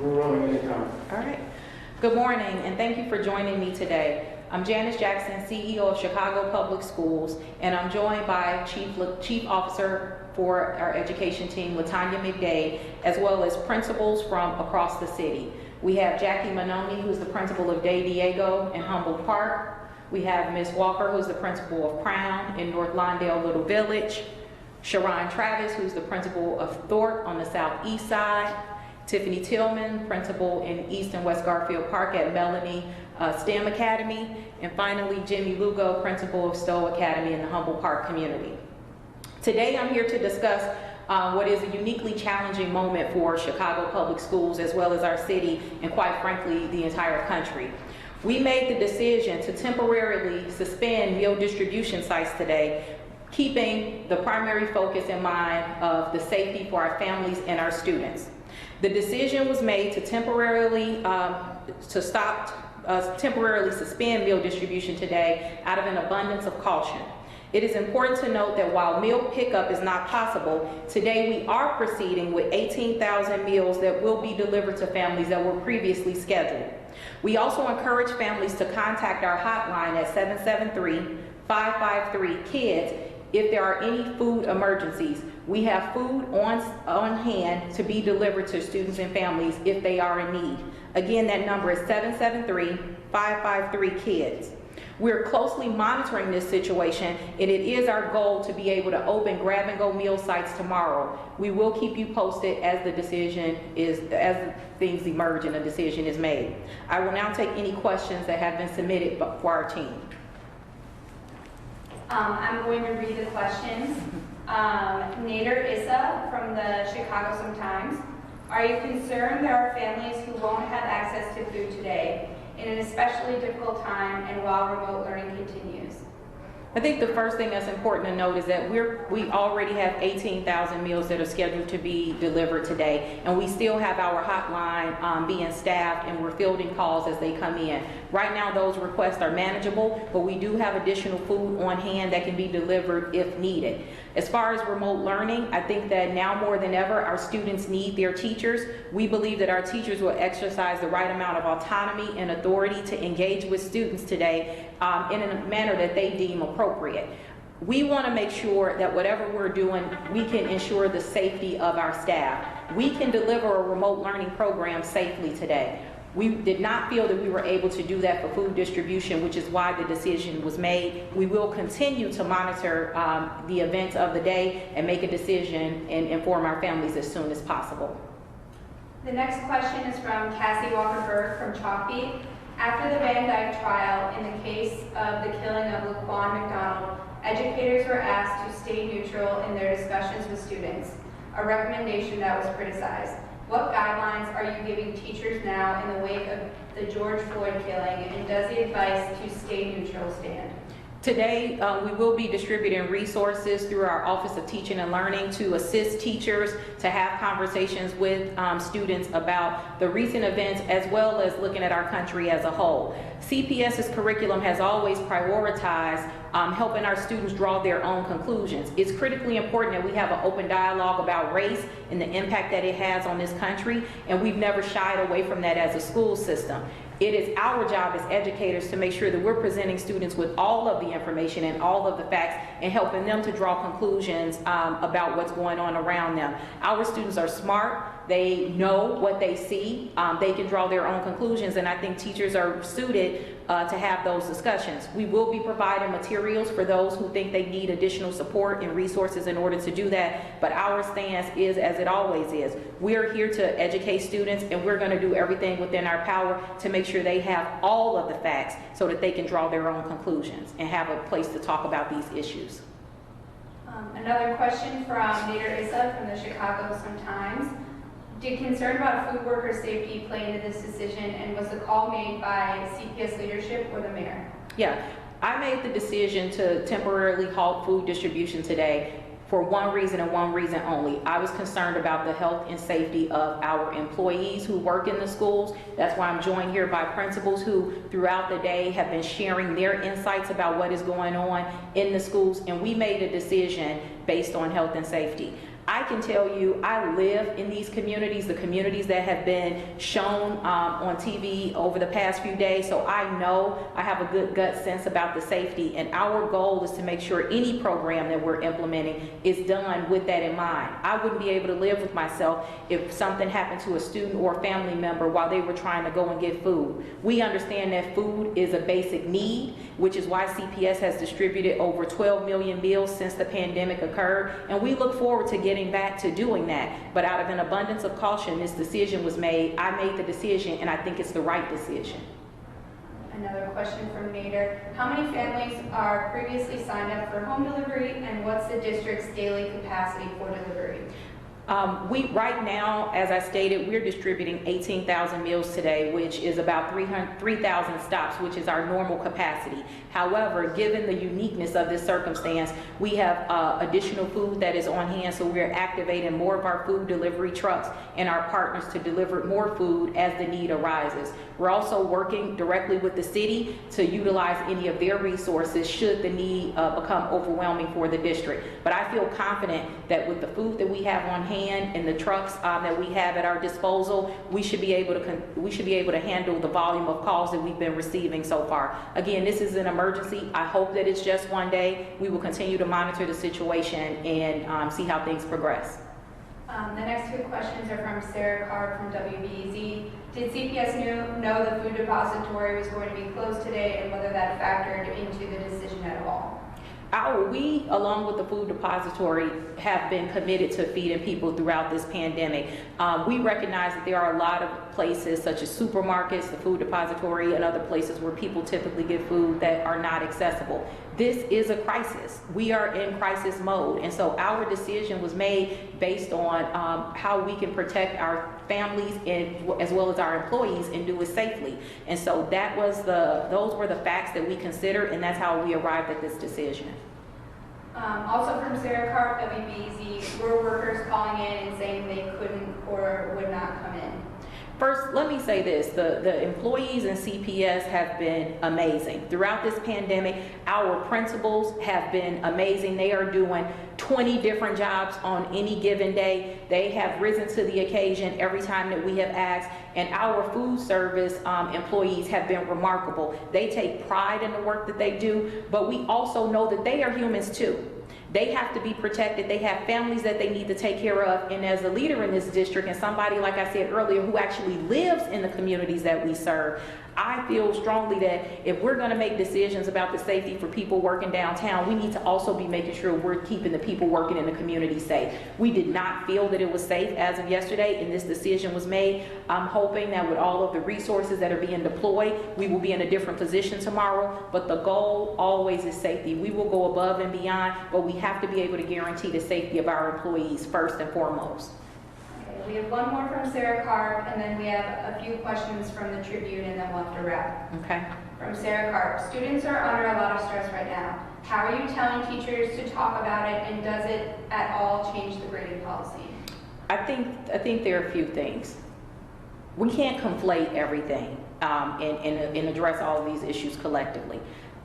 We're rolling anytime. All right. Good morning, and thank you for joining me today. I'm Janice Jackson, CEO of Chicago Public Schools, and I'm joined by Chief Officer for our education team, LaTanya McDade, as well as principals from across the city. We have Jackie Manoni, who's the principal of Day Diego in Humboldt Park. We have Ms. Walker, who's the principal of Crown in North Lawndale Little Village. Sharon Travis, who's the principal of Thorpe on the southeast side. Tiffany Tillman, principal in East and West Garfield Park at Melanie STEM Academy. And finally, Jimmy Lugo, principal of Stowe Academy in the Humboldt Park community. Today, I'm here to discuss what is a uniquely challenging moment for Chicago Public Schools, as well as our city, and quite frankly, the entire country. We made the decision to temporarily suspend meal distribution sites today, keeping the primary focus in mind of the safety for our families and our students. The decision was made to temporarily suspend meal distribution today out of an abundance of caution. It is important to note that while meal pickup is not possible, today we are proceeding with 18,000 meals that will be delivered to families that were previously scheduled. We also encourage families to contact our hotline at 773-553-KIDS if there are any food emergencies. We have food on hand to be delivered to students and families if they are in need. Again, that number is 773-553-KIDS. We're closely monitoring this situation, and it is our goal to be able to open grab-and-go meal sites tomorrow. We will keep you posted as things emerge and a decision is made. I will now take any questions that have been submitted for our team. I'm going to read the questions. Nader Issa from the Chicago Sun-Times. Are you concerned there are families who won't have access to food today in an especially difficult time and while remote learning continues? I think the first thing that's important to note is that we already have 18,000 meals that are scheduled to be delivered today, and we still have our hotline being staffed, and we're fielding calls as they come in. Right now, those requests are manageable, but we do have additional food on hand that can be delivered if needed. As far as remote learning, I think that now more than ever, our students need their teachers. We believe that our teachers will exercise the right amount of autonomy and authority to engage with students today in a manner that they deem appropriate. We want to make sure that whatever we're doing, we can ensure the safety of our staff. We can deliver a remote learning program safely today. We did not feel that we were able to do that for food distribution, which is why the decision was made. We will continue to monitor the events of the day and make a decision and inform our families as soon as possible. The next question is from Cassie Walker-Berg from Chalkbeat. After the Van Dyke trial in the case of the killing of Laquan McDonald, educators were asked to stay neutral in their discussions with students, a recommendation that was criticized. What guidelines are you giving teachers now in the wake of the George Floyd killing, and does the advice to stay neutral stand? Today, we will be distributing resources through our Office of Teaching and Learning to assist teachers to have conversations with students about the recent events, as well as looking at our country as a whole. CPS's curriculum has always prioritized helping our students draw their own conclusions. It's critically important that we have an open dialogue about race and the impact that it has on this country, and we've never shied away from that as a school system. It is our job as educators to make sure that we're presenting students with all of the information and all of the facts and helping them to draw conclusions about what's going on around them. Our students are smart. They know what they see. They can draw their own conclusions, and I think teachers are suited to have those discussions. We will be providing materials for those who think they need additional support and resources in order to do that, but our stance is as it always is. We're here to educate students, and we're going to do everything within our power to make sure they have all of the facts so that they can draw their own conclusions and have a place to talk about these issues. Another question from Nader Issa from the Chicago Sun-Times. Did concern about food worker safety play into this decision, and was the call made by CPS leadership or the mayor? Yeah, I made the decision to temporarily halt food distribution today for one reason and one reason only. I was concerned about the health and safety of our employees who work in the schools. That's why I'm joined here by principals who throughout the day have been sharing their insights about what is going on in the schools, and we made a decision based on health and safety. I can tell you, I live in these communities, the communities that have been shown on TV over the past few days, so I know I have a good gut sense about the safety, and our goal is to make sure any program that we're implementing is done with that in mind. I wouldn't be able to live with myself if something happened to a student or a family member while they were trying to go and get food. We understand that food is a basic need, which is why CPS has distributed over 12 million meals since the pandemic occurred, and we look forward to getting back to doing that. But out of an abundance of caution, this decision was made. I made the decision, and I think it's the right decision. Another question from Nader. How many families are previously signed up for home delivery, and what's the district's daily capacity for delivery? Right now, as I stated, we're distributing 18,000 meals today, which is about 3,000 stops, which is our normal capacity. However, given the uniqueness of this circumstance, we have additional food that is on hand, so we're activating more of our food delivery trucks and our partners to deliver more food as the need arises. We're also working directly with the city to utilize any of their resources should the need become overwhelming for the district. But I feel confident that with the food that we have on hand and the trucks that we have at our disposal, we should be able to handle the volume of calls that we've been receiving so far. Again, this is an emergency. I hope that it's just one day. We will continue to monitor the situation and see how things progress. The next two questions are from Sarah Carr from WBEZ. Did CPS know the food depository was going to be closed today, and whether that factored into the decision at all? We, along with the food depository, have been committed to feeding people throughout this pandemic. We recognize that there are a lot of places such as supermarkets, the food depository, and other places where people typically get food that are not accessible. This is a crisis. We are in crisis mode, and so our decision was made based on how we can protect our families and as well as our employees and do it safely. And so those were the facts that we considered, and that's how we arrived at this decision. Also from Sarah Carp, WBEZ, were workers calling in and saying they couldn't or would not come in? First, let me say this, the employees in CPS have been amazing. Throughout this pandemic, our principals have been amazing. They are doing 20 different jobs on any given day. They have risen to the occasion every time that we have asked, and our food service employees have been remarkable. They take pride in the work that they do, but we also know that they are humans too. They have to be protected. They have families that they need to take care of. And as a leader in this district and somebody, like I said earlier, who actually lives in the communities that we serve, I feel strongly that if we're going to make decisions about the safety for people working downtown, we need to also be making sure we're keeping the people working in the community safe. We did not feel that it was safe as of yesterday, and this decision was made. I'm hoping that with all of the resources that are being deployed, we will be in a different position tomorrow, but the goal always is safety. We will go above and beyond, but we have to be able to guarantee the safety of our employees first and foremost. We have one more from Sarah Carp, and then we have a few questions from the Tribune, and then we'll have to wrap. Okay. From Sarah Carp, students are under a lot of stress right now. How are you telling teachers to talk about it, and does it at all change the grading policy? I think there are a few things. We can't conflate everything and address all of these issues collectively.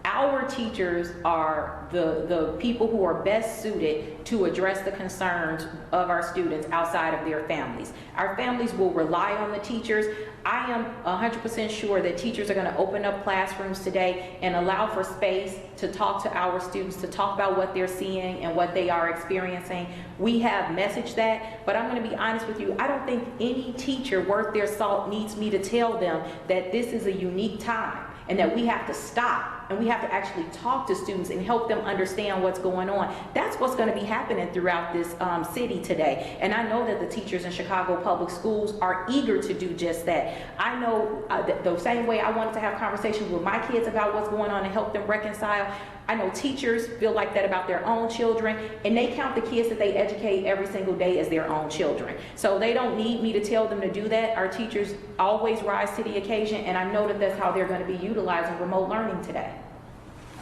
Our teachers are the people who are best suited to address the concerns of our students outside of their families. Our families will rely on the teachers. I am 100% sure that teachers are going to open up classrooms today and allow for space to talk to our students, to talk about what they're seeing and what they are experiencing. We have messaged that, but I'm going to be honest with you, I don't think any teacher worth their salt needs me to tell them that this is a unique time and that we have to stop and we have to actually talk to students and help them understand what's going on. That's what's going to be happening throughout this city today. And I know that the teachers in Chicago Public Schools are eager to do just that. I know the same way I wanted to have conversations with my kids about what's going on and help them reconcile. I know teachers feel like that about their own children, and they count the kids that they educate every single day as their own children. So they don't need me to tell them to do that. Our teachers always rise to the occasion, and I know that that's how they're going to be utilizing remote learning today.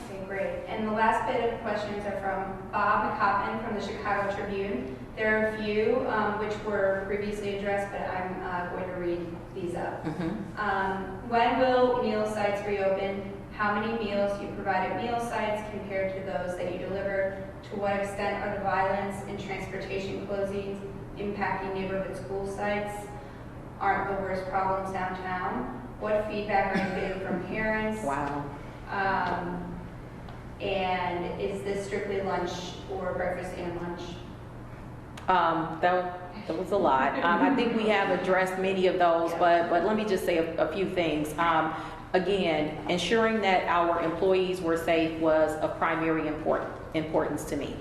Okay, great. And the last bit of questions are from Bob McCoppin from the Chicago Tribune. There are a few which were previously addressed, but I'm going to read these up. When will meal sites reopen? How many meals you provide at meal sites compared to those that you deliver? To what extent are the violence and transportation closings impacting neighborhood school sites? Aren't the worst problems downtown? What feedback are you getting from parents? Wow. And is this strictly lunch or breakfast and lunch? That was a lot. I think we have addressed many of those, but let me just say a few things. Again, ensuring that our employees were safe was of primary importance to me.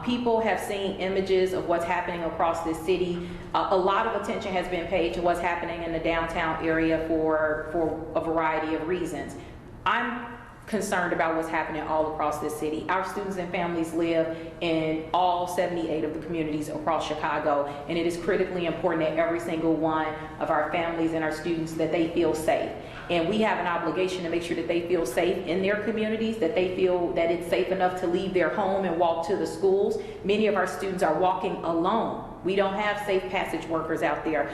People have seen images of what's happening across this city. A lot of attention has been paid to what's happening in the downtown area for a variety of reasons. I'm concerned about what's happening all across this city. Our students and families live in all 78 of the communities across Chicago, and it is critically important that every single one of our families and our students, that they feel safe. And we have an obligation to make sure that they feel safe in their communities, that they feel that it's safe enough to leave their home and walk to the schools. Many of our students are walking alone. We don't have safe passage workers out there.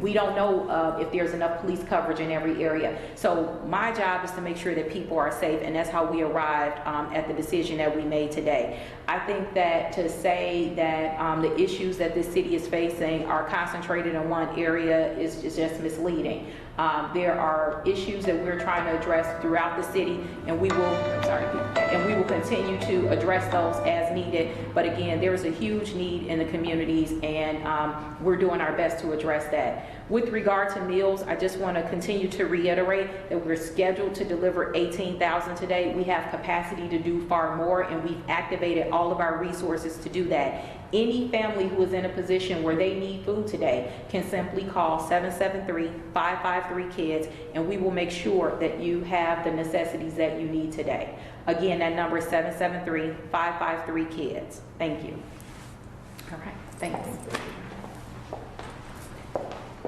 We don't know if there's enough police coverage in every area. So my job is to make sure that people are safe, and that's how we arrived at the decision that we made today. I think that to say that the issues that this city is facing are concentrated in one area is just misleading. There are issues that we're trying to address throughout the city, and we will continue to address those as needed. But again, there is a huge need in the communities, and we're doing our best to address that. With regard to meals, I just want to continue to reiterate that we're scheduled to deliver 18,000 today. We have capacity to do far more, and we've activated all of our resources to do that. Any family who is in a position where they need food today can simply call 773-553-KIDS, and we will make sure that you have the necessities that you need today. Again, that number is 773-553-KIDS. Thank you. All right, thanks.